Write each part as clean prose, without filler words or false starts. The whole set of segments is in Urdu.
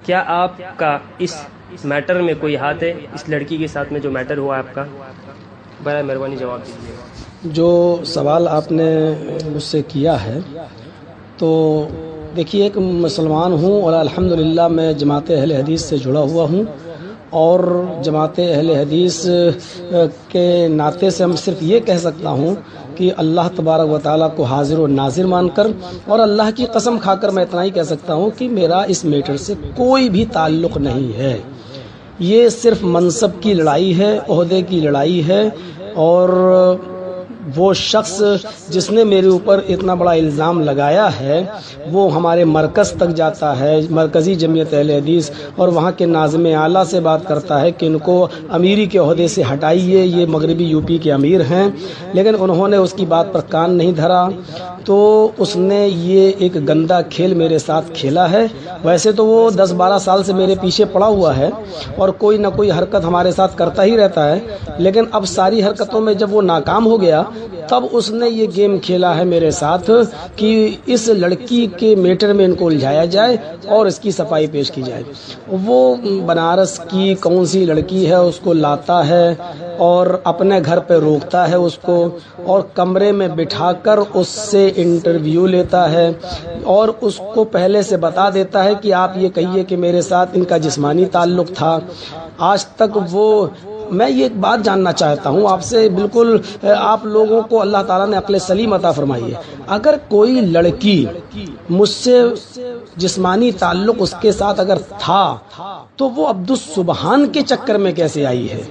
کیا آپ کا اس میٹر میں کوئی ہاتھ ہے؟ اس لڑکی کے ساتھ میں جو میٹر ہوا آپ کا، برائے مہربانی جواب دیجیے۔ جو سوال آپ نے مجھ سے کیا ہے، تو دیکھیے ایک مسلمان ہوں اور الحمدللہ میں جماعت اہل حدیث سے جڑا ہوا ہوں، اور جماعت اہل حدیث کے ناطے سے ہم صرف یہ کہہ سکتا ہوں کہ اللہ تبارک و تعالیٰ کو حاضر و ناظر مان کر اور اللہ کی قسم کھا کر میں اتنا ہی کہہ سکتا ہوں کہ میرا اس میٹر سے کوئی بھی تعلق نہیں ہے۔ یہ صرف منصب کی لڑائی ہے، عہدے کی لڑائی ہے، اور وہ شخص جس نے میرے اوپر اتنا بڑا الزام لگایا ہے وہ ہمارے مرکز تک جاتا ہے، مرکزی جمعیت اہل حدیث، اور وہاں کے ناظم اعلیٰ سے بات کرتا ہے کہ ان کو امیری کے عہدے سے ہٹائیے، یہ مغربی یو پی کے امیر ہیں، لیکن انہوں نے اس کی بات پر کان نہیں دھرا، تو اس نے یہ ایک گندا کھیل میرے ساتھ کھیلا ہے۔ ویسے تو وہ 10-12 سال سے میرے پیچھے پڑا ہوا ہے اور کوئی نہ کوئی حرکت ہمارے ساتھ کرتا ہی رہتا ہے، لیکن اب ساری حرکتوں میں جب وہ ناکام ہو گیا تب اس نے یہ گیم کھیلا ہے میرے ساتھ کہ اس لڑکی کے میٹر میں ان کو الجھایا جائے اور اس کی صفائی پیش کی جائے۔ وہ بنارس کی کون سی لڑکی ہے اس کو لاتا ہے اور اپنے گھر پہ روکتا ہے اس کو، اور کمرے میں بٹھا کر اس سے انٹرویو لیتا ہے اور اس کو پہلے سے بتا دیتا ہے کہ آپ یہ کہیے کہ میرے ساتھ ان کا جسمانی تعلق تھا۔ آج تک میں یہ ایک بات جاننا چاہتا ہوں آپ سے، بالکل آپ لوگوں کو اللہ تعالیٰ نے عقل سلیم عطا فرمائی ہے، اگر کوئی لڑکی مجھ سے جسمانی تعلق اس کے ساتھ اگر تھا تو وہ عبدالسبحان کے چکر میں کیسے آئی ہے؟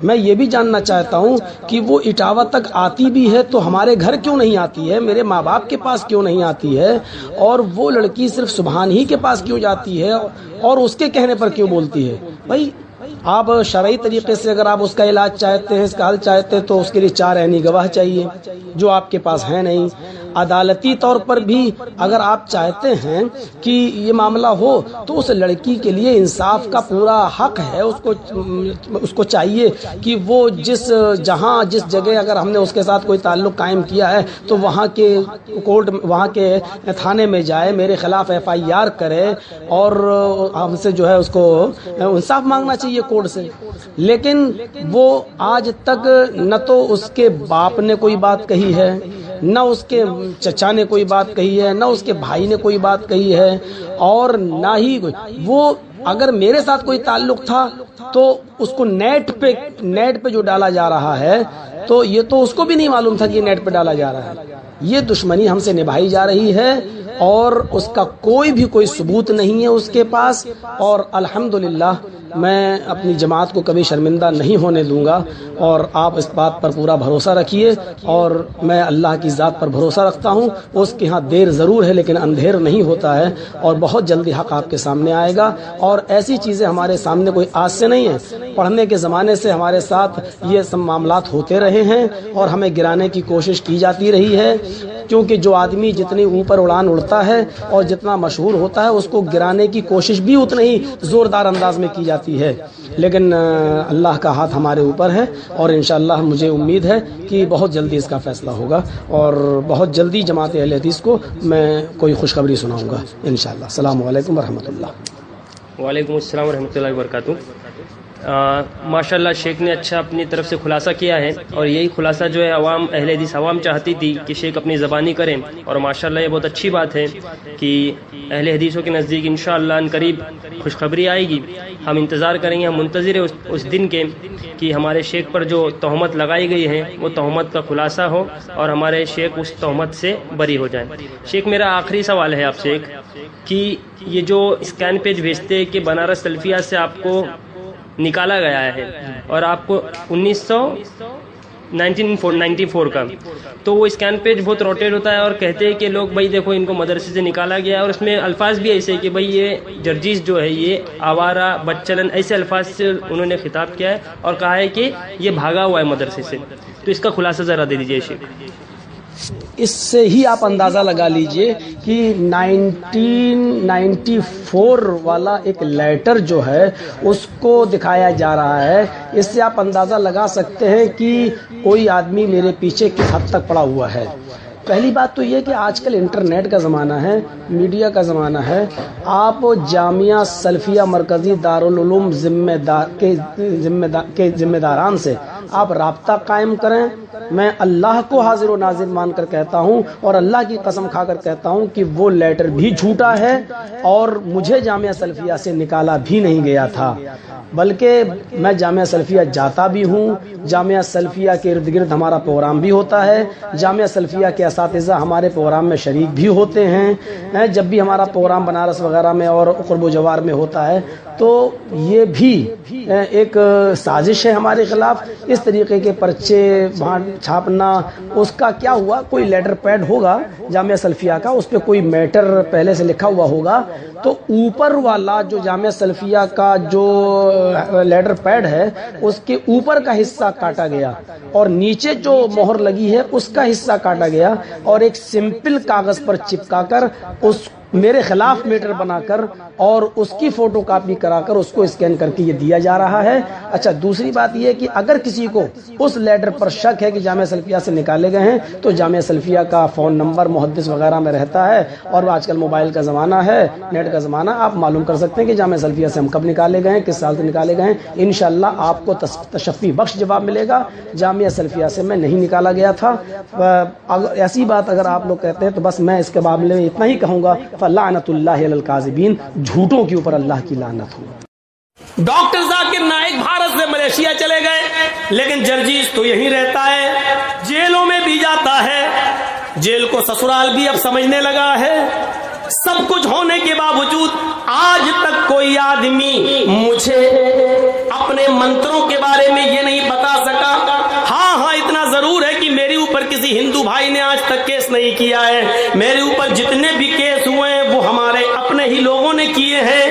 میں یہ بھی جاننا چاہتا ہوں کہ وہ اٹاوہ تک آتی بھی ہے تو ہمارے گھر کیوں نہیں آتی ہے، میرے ماں باپ کے پاس کیوں نہیں آتی ہے، اور وہ لڑکی صرف سبحان ہی کے پاس کیوں جاتی ہے اور اس کے کہنے پر کیوں بولتی ہے؟ بھائی آپ شرعی طریقے سے اگر آپ اس کا علاج چاہتے ہیں، اس کا حل چاہتے ہیں، تو اس کے لیے 4 عینی گواہ چاہیے جو آپ کے پاس ہیں نہیں۔ عدالتی طور پر بھی اگر آپ چاہتے ہیں کہ یہ معاملہ ہو تو اس لڑکی کے لیے انصاف کا پورا حق ہے، اس کو چاہیے کہ وہ جس جگہ اگر ہم نے اس کے ساتھ کوئی تعلق قائم کیا ہے تو وہاں کے کورٹ، وہاں کے تھانے میں جائے، میرے خلاف FIR کرے اور ہم سے جو ہے اس کو انصاف مانگنا چاہیے کورٹ سے۔ لیکن وہ آج تک نہ تو اس کے باپ نے کوئی بات کہی ہے، نہ اس کے چچا نے کوئی بات کہی ہے، نہ اس کے بھائی نے کوئی بات کہی ہے، اور نہ ہی وہ اگر میرے ساتھ کوئی تعلق تھا تو اس کو نیٹ پہ جو ڈالا جا رہا ہے تو یہ تو اس کو بھی نہیں معلوم تھا کہ نیٹ پہ ڈالا جا رہا ہے۔ یہ دشمنی ہم سے نبھائی جا رہی ہے اور اس کا کوئی ثبوت نہیں ہے اس کے پاس، اور الحمدللہ میں اپنی جماعت کو کبھی شرمندہ نہیں ہونے دوں گا، اور آپ اس بات پر پورا بھروسہ رکھیے، اور میں اللہ کی ذات پر بھروسہ رکھتا ہوں، اس کے ہاں دیر ضرور ہے لیکن اندھیر نہیں ہوتا ہے، اور بہت جلدی حق آپ کے سامنے آئے گا۔ اور ایسی چیزیں ہمارے سامنے کوئی آج سے نہیں ہیں، پڑھنے کے زمانے سے ہمارے ساتھ یہ سب معاملات ہوتے رہے ہیں اور ہمیں گرانے کی کوشش کی جاتی رہی ہے، کیونکہ جو آدمی جتنی اوپر اڑان اڑتا ہے اور جتنا مشہور ہوتا ہے اس کو گرانے کی کوشش بھی اتنا ہی زوردار انداز میں کی جاتی ہے، لیکن اللہ کا ہاتھ ہمارے اوپر ہے، اور انشاءاللہ مجھے امید ہے کہ بہت جلدی اس کا فیصلہ ہوگا، اور بہت جلدی جماعت اہل حدیث کو میں کوئی خوشخبری سناؤں گا انشاءاللہ۔ السلام علیکم ورحمۃ اللہ۔ وعلیکم السلام ورحمۃ اللہ وبرکاتہ۔ ماشاءاللہ شیخ نے اچھا اپنی طرف سے خلاصہ کیا ہے، اور یہی خلاصہ جو ہے عوام اہل حدیث عوام چاہتی تھی کہ شیخ اپنی زبانی کریں، اور ماشاءاللہ یہ بہت اچھی بات ہے کہ اہل حدیثوں کے نزدیک انشاءاللہ ان قریب خوشخبری آئے گی۔ ہم انتظار کریں گے، ہم منتظر ہیں اس دن کے کہ ہمارے شیخ پر جو تہمت لگائی گئی ہے وہ تہمت کا خلاصہ ہو اور ہمارے شیخ اس تہمت سے بری ہو جائیں۔ شیخ میرا آخری سوال ہے آپ سے کہ یہ جو اسکین پیج بھیجتے کہ بنارس سلفیہ سے آپ کو نکالا گیا ہے اور آپ کو 1994 کا، تو وہ اسکین پیج بہت روٹیٹ ہوتا ہے اور کہتے ہیں کہ لوگ بھائی دیکھو ان کو مدرسے سے نکالا گیا ہے، اور اس میں الفاظ بھی ایسے کہ بھائی یہ جرجیز جو ہے یہ آوارہ بدچلن ایسے الفاظ سے انہوں نے خطاب کیا ہے اور کہا ہے کہ یہ بھاگا ہوا ہے مدرسے سے، تو اس کا خلاصہ ذرا دے دیجیے شیخ۔ اس سے ہی آپ اندازہ لگا لیجئے کہ 1994 والا ایک لیٹر جو ہے اس کو دکھایا جا رہا ہے، اس سے آپ اندازہ لگا سکتے ہیں کہ کوئی آدمی میرے پیچھے کس حد تک پڑا ہوا ہے۔ پہلی بات تو یہ کہ آج کل انٹرنیٹ کا زمانہ ہے، میڈیا کا زمانہ ہے. آپ جامعہ سلفیہ مرکزی دارالعلوم کے ذمہ داران سے آپ رابطہ قائم کریں. میں اللہ کو حاضر و ناظر مان کر کہتا ہوں اور اللہ کی قسم کھا کر کہتا ہوں کہ وہ لیٹر بھی جھوٹا ہے اور مجھے جامعہ سلفیہ سے نکالا بھی نہیں گیا تھا، بلکہ میں جامعہ سلفیہ جاتا بھی ہوں. جامعہ سلفیہ کے ارد گرد ہمارا پروگرام بھی ہوتا ہے، جامعہ سلفیہ کے اساتذہ ہمارے پروگرام میں شریک بھی ہوتے ہیں. جب بھی ہمارا پروگرام بنارس وغیرہ میں اور قرب و جوار میں ہوتا ہے تو یہ بھی ایک سازش ہے ہمارے خلاف. اس طریقے کے پرچے چھاپنا، اس کا کیا ہوا، کوئی لیٹر پیڈ ہوگا جامعہ سلفیہ کا، اس پہ کوئی میٹر پہلے سے لکھا ہوا ہوگا، تو اوپر والا جو جامعہ سلفیہ کا جو لیٹر پیڈ ہے اس کے اوپر کا حصہ کاٹا گیا اور نیچے جو مہر لگی ہے اس کا حصہ کاٹا گیا اور ایک سمپل کاغذ پر چپکا کر اس میرے خلاف میٹر بنا کر اور اس کی فوٹو کاپی کرا کر اس کو اسکین کر کے یہ دیا جا رہا ہے. اچھا، دوسری بات یہ کہ اگر کسی کو اس لیٹر پر شک ہے کہ جامعہ سلفیہ سے نکالے گئے ہیں تو جامعہ سلفیہ کا فون نمبر محدث وغیرہ میں رہتا ہے اور آج کل موبائل کا زمانہ ہے، نیٹ کا زمانہ، آپ معلوم کر سکتے ہیں کہ جامعہ سلفیہ سے ہم کب نکالے گئے ہیں، کس سال سے نکالے گئے ہیں. انشاءاللہ آپ کو تشفی بخش جواب ملے گا. جامعہ سلفیہ سے میں نہیں نکالا گیا تھا. ایسی بات اگر آپ لوگ کہتے ہیں تو بس میں اس کے معاملے میں اتنا ہی کہوں گا، فلعنت اللہ علی الکاذبین، جھوٹوں کے اوپر اللہ کی لعنت ہو. ڈاکٹر ذاکر نائک بھارت سے ملیشیا چلے گئے، لیکن جرجیز تو یہیں رہتا ہے، جیلوں میں بھی جاتا ہے، جیل کو سسرال بھی اب سمجھنے لگا ہے. سب کچھ ہونے کے باوجود آج تک کوئی آدمی مجھے اپنے منتروں کے بارے میں یہ نہیں بتا سکا. ہاں اتنا ضرور ہے کہ میرے اوپر کسی ہندو بھائی نے آج تک کیس نہیں کیا ہے. میرے اوپر جتنے بھی کیس ہوئے ہیں وہ ہمارے اپنے ہی لوگوں نے کیے ہیں.